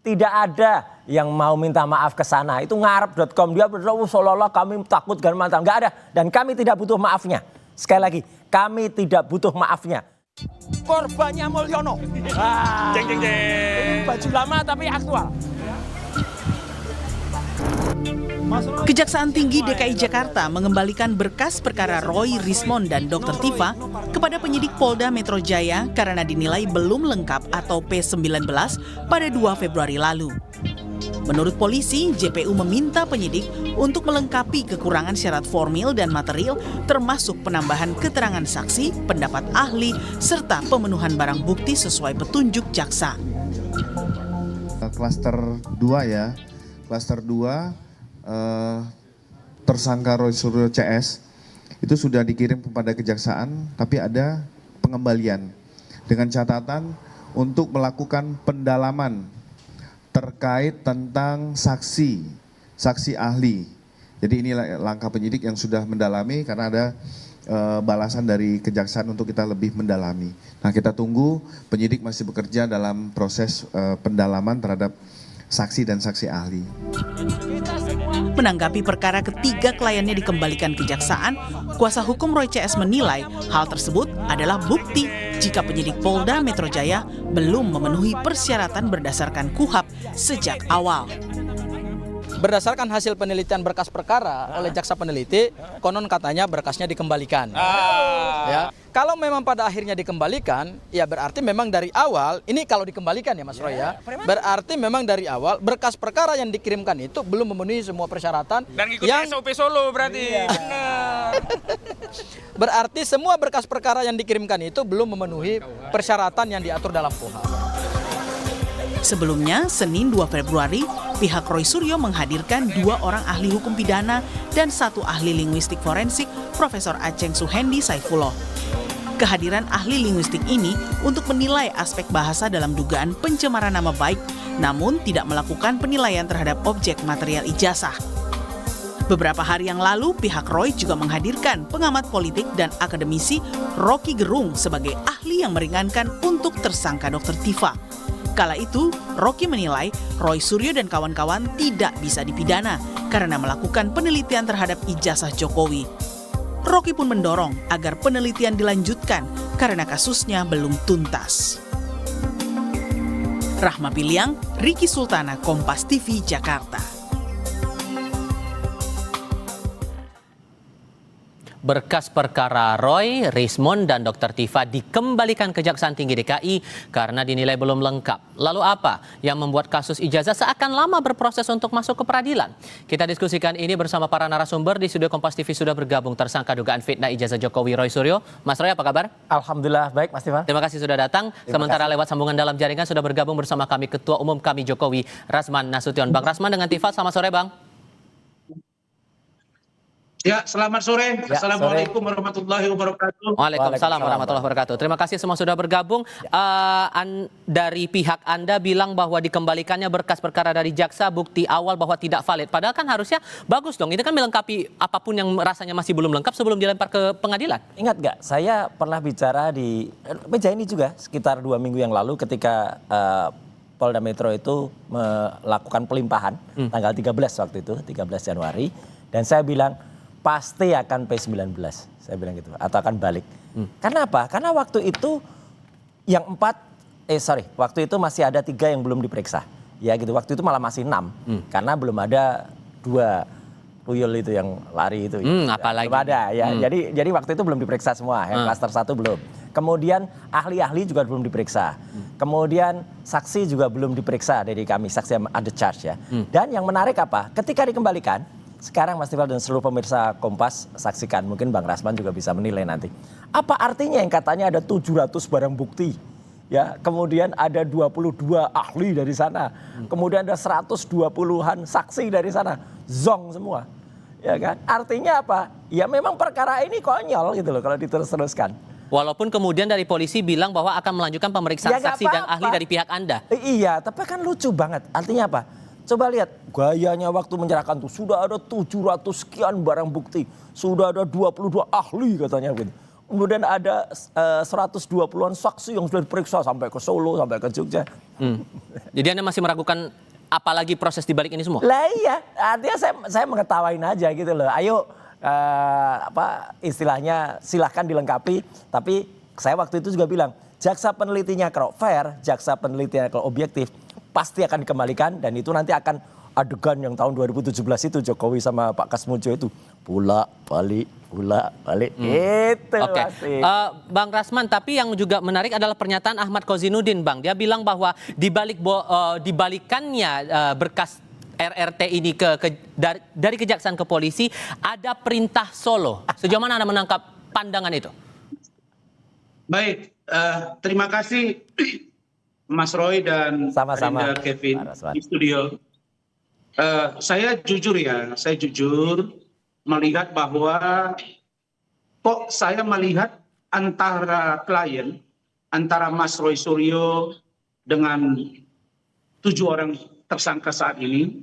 Tidak ada yang mau minta maaf ke sana. Itu ngarep.com. Dia berdoa seolah-olah kami takut dan mantap. Nggak ada. Dan kami tidak butuh maafnya. Sekali lagi, kami tidak butuh maafnya. Korbannya Mulyono. Jeng jeng jeng. Baju lama tapi aktual. Kejaksaan Tinggi DKI Jakarta mengembalikan berkas perkara Roy, Rismond, dan Dr. Tifa kepada penyidik Polda Metro Jaya karena dinilai belum lengkap atau P19 pada 2 Februari lalu. Menurut polisi, JPU meminta penyidik untuk melengkapi kekurangan syarat formil dan material termasuk penambahan keterangan saksi, pendapat ahli, serta pemenuhan barang bukti sesuai petunjuk jaksa. Klaster 2 ya, klaster 2 tersangka Roy Suryo CS itu sudah dikirim kepada kejaksaan, tapi ada pengembalian dengan catatan untuk melakukan pendalaman terkait tentang saksi ahli. Jadi ini langkah penyidik yang sudah mendalami karena ada balasan dari kejaksaan untuk kita lebih mendalami. Nah, kita tunggu, penyidik masih bekerja dalam proses pendalaman terhadap saksi dan saksi ahli. Menanggapi perkara ketiga kliennya dikembalikan kejaksaan, kuasa hukum Roy CS menilai hal tersebut adalah bukti jika penyidik Polda Metro Jaya belum memenuhi persyaratan berdasarkan KUHP sejak awal. Berdasarkan hasil penelitian berkas perkara oleh jaksa peneliti, konon katanya berkasnya dikembalikan. Ya, kalau memang pada akhirnya dikembalikan, ya berarti memang dari awal, ini kalau dikembalikan ya Mas Roy ya, berarti memang dari awal berkas perkara yang dikirimkan itu belum memenuhi semua persyaratan. Dan ngikutin yang SOP Solo berarti. Benar. Berarti semua berkas perkara yang dikirimkan itu belum memenuhi persyaratan yang diatur dalam KUHP. Sebelumnya, Senin 2 Februari, pihak Roy Suryo menghadirkan 2 orang ahli hukum pidana dan 1 ahli linguistik forensik, Profesor Aceng Suhendi Saifullah. Kehadiran ahli linguistik ini untuk menilai aspek bahasa dalam dugaan pencemaran nama baik, namun tidak melakukan penilaian terhadap objek material ijazah. Beberapa hari yang lalu, pihak Roy juga menghadirkan pengamat politik dan akademisi Rocky Gerung sebagai ahli yang meringankan untuk tersangka Dr. Tifa. Kala itu, Rocky menilai Roy Suryo dan kawan-kawan tidak bisa dipidana karena melakukan penelitian terhadap ijazah Jokowi. Rocky pun mendorong agar penelitian dilanjutkan karena kasusnya belum tuntas. Rahma Piliang, Riki Sultana, Kompas TV, Jakarta. Berkas perkara Roy, Rismond, dan Dr. Tifa dikembalikan Kejaksaan Tinggi DKI karena dinilai belum lengkap. Lalu apa yang membuat kasus ijazah seakan lama berproses untuk masuk ke peradilan? Kita diskusikan ini bersama para narasumber. Di studio Kompas TV sudah bergabung tersangka dugaan fitnah ijazah Jokowi Roy Suryo. Mas Roy, apa kabar? Alhamdulillah baik Mas Tifa. Terima kasih sudah datang. Sementara lewat sambungan dalam jaringan sudah bergabung bersama kami Ketua Umum kami Jokowi, Rasman Nasution. Bang Rasman dengan Tifa, selamat sore Bang. Ya, selamat sore. Assalamualaikum warahmatullahi wabarakatuh. Waalaikumsalam warahmatullahi wabarakatuh. Terima kasih semua sudah bergabung. Dari pihak Anda bilang bahwa dikembalikannya berkas perkara dari jaksa, bukti awal bahwa tidak valid. Padahal kan harusnya bagus dong. Ini kan melengkapi apapun yang rasanya masih belum lengkap sebelum dilempar ke pengadilan. Ingat nggak? Saya pernah bicara di meja ini juga sekitar 2 minggu yang lalu ketika Polda Metro itu melakukan pelimpahan tanggal 13 waktu itu, 13 Januari. Dan saya bilang, pasti akan P19, saya bilang gitu, atau akan balik. Karena apa? Karena waktu itu yang waktu itu masih ada 3 yang belum diperiksa. Ya gitu, waktu itu malah masih 6. Karena belum ada 2 tuyul itu yang lari itu. Apalagi? Belum ada ya. Jadi waktu itu belum diperiksa semua, yang klaster 1 belum. Kemudian ahli-ahli juga belum diperiksa. Kemudian saksi juga belum diperiksa dari kami, saksi yang ada charge ya. Dan yang menarik apa? Ketika dikembalikan, sekarang Mas Tifal dan seluruh pemirsa Kompas saksikan, mungkin Bang Rasman juga bisa menilai nanti. Apa artinya yang katanya ada 700 barang bukti? Ya, kemudian ada 22 ahli dari sana. Kemudian ada 120-an saksi dari sana. Zong semua. Ya kan? Artinya apa? Ya memang perkara ini konyol gitu loh kalau diterus-teruskan. Walaupun kemudian dari polisi bilang bahwa akan melanjutkan pemeriksaan Ya, saksi dan ahli dari pihak Anda. Iya, tapi kan lucu banget. Artinya apa? Coba lihat gayanya waktu menyerahkan tuh. Sudah ada 700 sekian barang bukti. Sudah ada 22 ahli katanya. Kemudian ada 120-an saksi yang sudah diperiksa sampai ke Solo, sampai ke Jogja. Jadi Anda masih meragukan apalagi proses di balik ini semua? Lah iya, artinya saya mengetawain aja gitu loh. Ayo istilahnya silahkan dilengkapi. Tapi saya waktu itu juga bilang, jaksa penelitinya kalau fair, jaksa penelitinya kalau objektif, pasti akan dikembalikan dan itu nanti akan adegan yang tahun 2017 itu Jokowi sama Pak Kasmujo itu bolak-balik itu Oke. pasti. Bang Rasman, tapi yang juga menarik adalah pernyataan Ahmad Kozinudin, Bang. Dia bilang bahwa dibalikannya berkas RRT ini dari kejaksaan ke polisi ada perintah Solo. Sejauh mana Anda menangkap pandangan itu? Baik, terima kasih Mas Roy dan Sama-sama, Arinda Kevin Pak Rasman. di studio. Saya jujur melihat bahwa kok saya melihat antara klien, antara Mas Roy Suryo dengan 7 orang tersangka saat ini,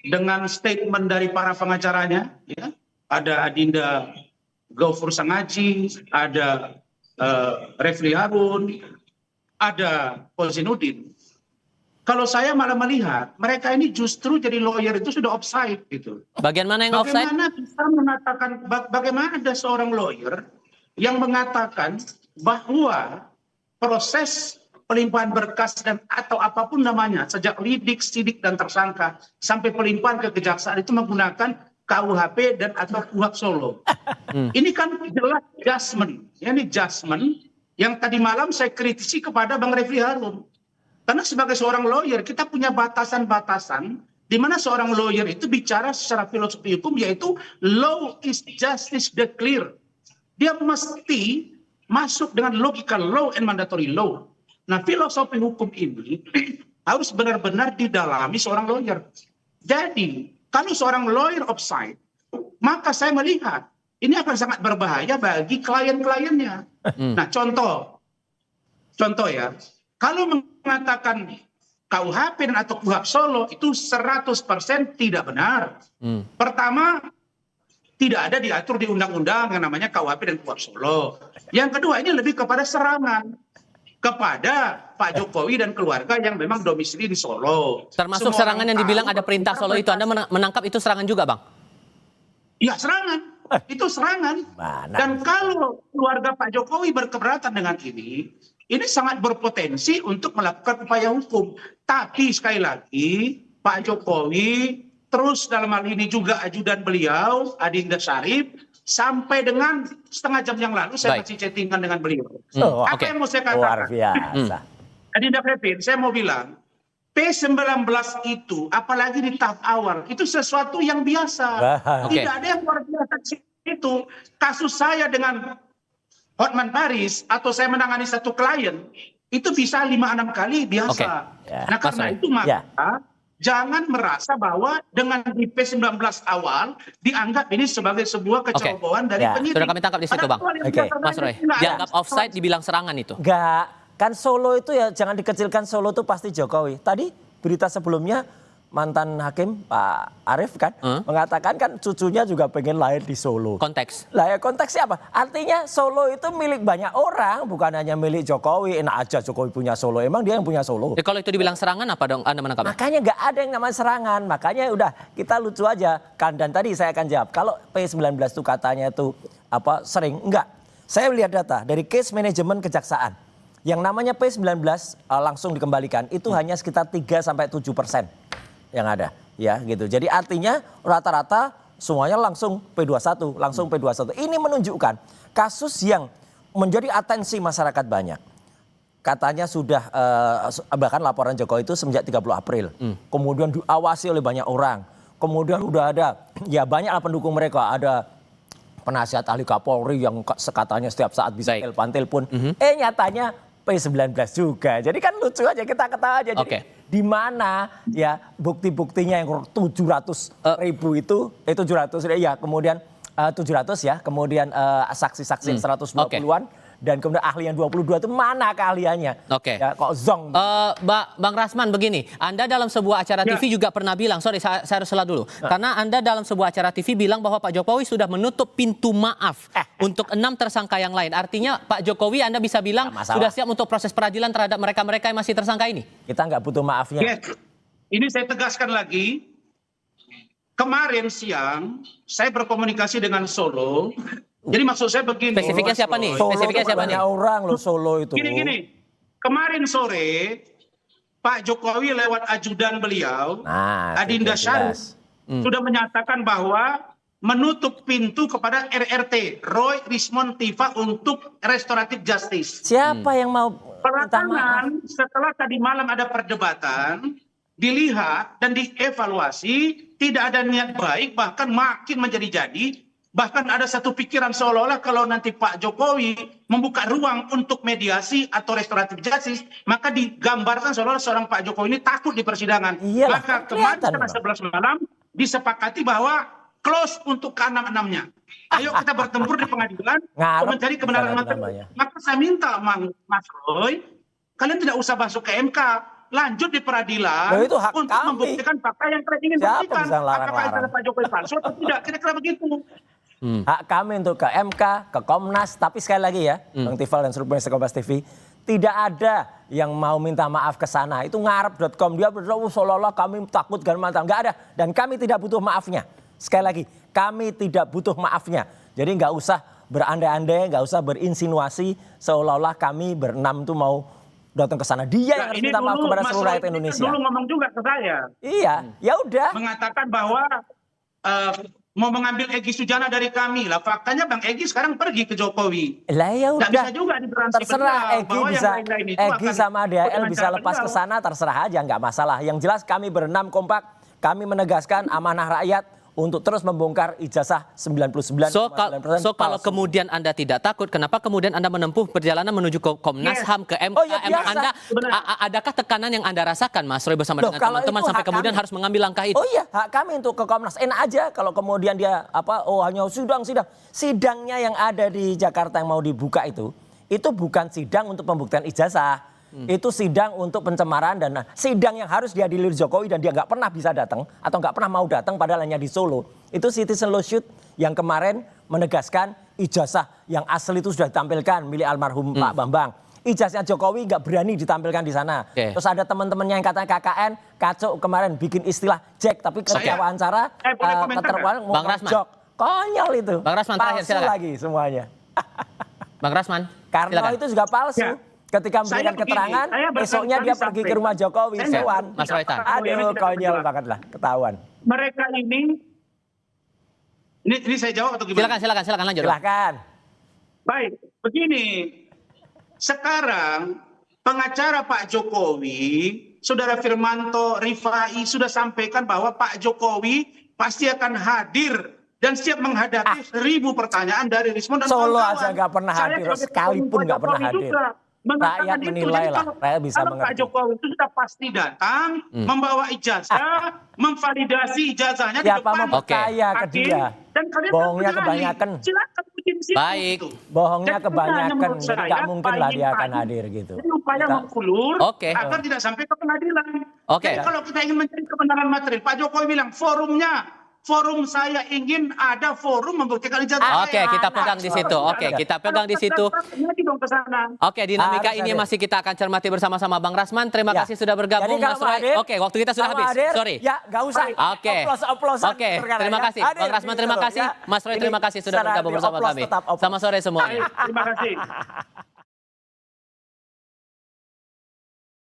dengan statement dari para pengacaranya, ya, ada Adinda Ghaufur Sangaji, ada Refli Harun, ada Kozinudin. Kalau saya malah melihat mereka ini justru jadi lawyer itu sudah offside gitu. Bagian mana yang offside? Bagaimana bisa mengatakan, bagaimana ada seorang lawyer yang mengatakan bahwa proses pelimpahan berkas dan atau apapun namanya, sejak lidik, sidik dan tersangka sampai pelimpahan ke kejaksaan itu menggunakan KUHP dan atau KUHP Solo. Ini kan jelas judgment, ya, ini judgment yang tadi malam saya kritisi kepada Bang Refli Harun. Karena sebagai seorang lawyer kita punya batasan-batasan di mana seorang lawyer itu bicara secara filosofi hukum, yaitu law is justice declare. Dia mesti masuk dengan logika law and mandatory law. Nah, filosofi hukum ini harus benar-benar didalami seorang lawyer. Jadi, kalau seorang lawyer offside, maka saya melihat ini akan sangat berbahaya bagi klien-kliennya. Nah, contoh ya, kalau mengatakan KUHP dan atau KUHP Solo itu 100% tidak benar. Pertama, tidak ada diatur di undang-undang yang namanya KUHP dan KUHP Solo. Yang kedua, ini lebih kepada serangan kepada Pak Jokowi dan keluarga yang memang domisili di Solo. Termasuk Semua serangan yang dibilang ada perintah Solo itu, Anda menangkap itu serangan juga, Bang? Ya, serangan. Itu serangan. Mana? Dan kalau keluarga Pak Jokowi berkeberatan dengan ini sangat berpotensi untuk melakukan upaya hukum. Tapi sekali lagi, Pak Jokowi terus dalam hal ini juga ajudan beliau, Adinda Syarif, sampai dengan setengah jam yang lalu saya masih chattingan dengan beliau. Apa yang mau saya katakan? Luar biasa. Adinda Kevin, saya mau bilang, P19 itu, apalagi di tahap awal, itu sesuatu yang biasa. Tidak ada yang luar biasa itu. Kasus saya dengan Hotman Paris atau saya menangani satu klien itu bisa 5-6 kali biasa. Nah, karena itu maka jangan merasa bahwa dengan di P19 awal dianggap ini sebagai sebuah kecerobohan dari penyidik. Sudah kami tangkap di situ, Bang. Mas Roy, dianggap offside dibilang serangan itu. Enggak, kan Solo itu ya jangan dikecilkan, Solo itu pasti Jokowi. Tadi berita sebelumnya mantan hakim Pak Arief kan mengatakan kan cucunya juga pengen lahir di Solo. Konteks. Lah ya konteksnya apa? Artinya Solo itu milik banyak orang, bukan hanya milik Jokowi. Enak aja Jokowi punya Solo, emang dia yang punya Solo. Kalau itu dibilang serangan apa dong Anda menangkapnya? Makanya nggak ada yang namanya serangan, makanya udah kita lucu aja. Kan dan tadi saya akan jawab, kalau P19 itu katanya itu sering, enggak. Saya lihat data dari case manajemen kejaksaan. Yang namanya P19 langsung dikembalikan itu hanya sekitar 3-7% yang ada, ya gitu. Jadi artinya rata-rata semuanya langsung P21, langsung P21. Ini menunjukkan kasus yang menjadi atensi masyarakat banyak. Katanya sudah bahkan laporan Jokowi itu semenjak 30 April. Kemudian diawasi oleh banyak orang. Kemudian udah ada ya banyaklah pendukung mereka, ada penasihat ahli Kapolri yang katanya setiap saat bisa telepon. Nyatanya P19 juga. Jadi kan lucu aja, kita ketawa aja. Jadi di mana ya bukti-buktinya yang 700.000 itu 700 ya, kemudian 700 ya, kemudian saksi-saksi 120-an dan kemudian ahli yang 22 itu mana keahliannya? Oke. Ya, kok zong. Bang Rasman begini, Anda dalam sebuah acara TV juga pernah bilang, sorry saya harus salah dulu. Karena Anda dalam sebuah acara TV bilang bahwa Pak Jokowi sudah menutup pintu maaf untuk 6 tersangka yang lain. Artinya Pak Jokowi Anda bisa bilang sudah siap untuk proses peradilan terhadap mereka-mereka yang masih tersangka ini? Kita nggak butuh maafnya. Yes. Ini saya tegaskan lagi. Kemarin siang saya berkomunikasi dengan Solo. Jadi maksud saya begini. Spesifiknya siapa nih? Solo Spesifiknya itu siapa nih? banyak orang loh Solo itu. Gini. Kemarin sore Pak Jokowi lewat ajudan beliau, Adinda Syarif, sudah menyatakan bahwa menutup pintu kepada RRT, Roy Rismond Tifa, untuk restoratif justice. Siapa yang mau minta maaf? Belakangan setelah tadi malam ada perdebatan, dilihat dan dievaluasi, tidak ada niat baik, bahkan makin menjadi-jadi. Bahkan ada satu pikiran seolah-olah kalau nanti Pak Jokowi membuka ruang untuk mediasi atau restoratif justice, maka digambarkan seolah-olah seorang Pak Jokowi ini takut di persidangan. Iyalah, Maka kemarin kelihatan, setelah 11 malam disepakati bahwa close untuk ke-6-6-nya. Ayo kita bertempur di pengadilan untuk mencari kebenaran material. Maka saya minta Mas Roy, kalian tidak usah masuk ke MK. Lanjut di peradilan itu hak untuk kami. membuktikan fakta yang kalian ingin Siapa buktikan. bisa larang-larang? Apakah itu adalah Pak Jokowi palsu atau tidak? Kira-kira begitu. Hak kami untuk ke MK, ke Komnas, tapi sekali lagi ya, Bang Tifal dan seluruh pemirsa Kompas TV, tidak ada yang mau minta maaf ke sana. Itu ngarep.com, dia berdoa seolah-olah kami takut dan mantap. Nggak ada, dan kami tidak butuh maafnya. Sekali lagi, kami tidak butuh maafnya. Jadi nggak usah berandai-andai, nggak usah berinsinuasi seolah-olah kami berenam itu mau datang ke sana. Dia yang harus minta maaf kepada seluruh rakyat Indonesia. Dulu ngomong juga ke saya. Iya, ya udah. Mengatakan bahwa mau mengambil Egy Sujana dari kami. Lah faktanya Bang Egy sekarang pergi ke Jokowi. Lah ya udah. Nggak bisa juga diberansi terserah beliau, Egy bahwa bisa, yang lain-lain itu Egy akan sama DHL dengan bisa cara lepas ke beliau. sana, terserah aja, nggak masalah. Yang jelas kami berenam kompak, kami menegaskan amanah rakyat untuk terus membongkar ijazah 99,9% So kalau palsu. kemudian Anda tidak takut, kenapa kemudian Anda menempuh perjalanan menuju ke Komnas HAM, ke MK? Oh, ya Emang biasa. Anda, Sebenarnya. adakah tekanan yang Anda rasakan, Mas Roy, bersama Loh, dengan kalau teman-teman itu sampai hak kemudian kami. harus mengambil langkah itu? Oh iya, hak kami untuk ke Komnas. Enak aja kalau kemudian dia hanya sidang. Sidangnya yang ada di Jakarta yang mau dibuka itu bukan sidang untuk pembuktian ijazah. Itu sidang untuk pencemaran dan sidang yang harus dihadiri Jokowi dan dia nggak pernah bisa datang atau nggak pernah mau datang padahal hanya di Solo. Itu citizen lawsuit yang kemarin menegaskan ijazah yang asli itu sudah ditampilkan milik almarhum Pak Bambang. Ijazahnya Jokowi nggak berani ditampilkan di sana. Terus ada teman-temannya yang katanya KKN, Kacuk kemarin bikin istilah Jack, tapi ketika wawancara Bang Rasman. Jok. Konyol itu. Bang Rasman, terakhir, palsu silakan. lagi semuanya. Bang Rasman, Karena silakan. itu juga palsu. Ya. Ketika Saya memberikan begini, keterangan, saya besoknya dia pergi ke rumah Jokowi, Saya Sewan. Mas Roytan. Aduh, konyol banget lah, ketahuan. Mereka ini saya jawab atau gimana? Silakan lanjut. Silahkan. Baik, begini. Sekarang pengacara Pak Jokowi, Saudara Firmanto Rifai sudah sampaikan bahwa Pak Jokowi pasti akan hadir dan siap menghadapi 1000 pertanyaan dari Rismond dan Solo kawan-kawan. aja nggak pernah Saya hadir, sebagai sekalipun pendukung nggak pernah Pak Jokowi hadir. juga mengatakan Rakyat itu. menilai Jadi lah, rakyat bisa kalau Pak mengerti. Jokowi itu sudah pasti datang, membawa ijazah, memvalidasi ijazahnya di Siapa depan mau percaya ke hakim, dia? dan kalian Bohongnya berani. kebanyakan. Silakan uji di situ. Baik. gitu. Bohongnya Dan kebanyakan, menurut jadi saya, nggak mungkin lah dia akan pagi-pagi hadir gitu. Ini upaya Kita- mengulur Oke. agar tidak sampai ke pengadilan. Oke. Jadi kalau kita ingin mencari kebenaran material, Pak Jokowi bilang forum saya ingin ada forum membuktikan ijazah Oke, saya. kita pegang di situ. Oke, kita pegang di situ. Lagi dong ke sana. Oke, dinamika Harus ini hadir. masih kita akan cermati bersama-sama Bang Rasman. Terima Ya. kasih sudah bergabung, Jadi kalau Mas mau Roy. hadir, Oke, waktu kita sudah kalau habis. hadir, Sorry. Ya, nggak usah. Oke. Oplos-oplosan Oke, perkara terima ya. kasih. Hadir Bang Rasman, terima gitu loh, kasih. ya. Mas Roy, Ini terima kasih sudah secara bergabung bersama oplos kami. tetap oplos. Selamat sore semuanya. Terima kasih.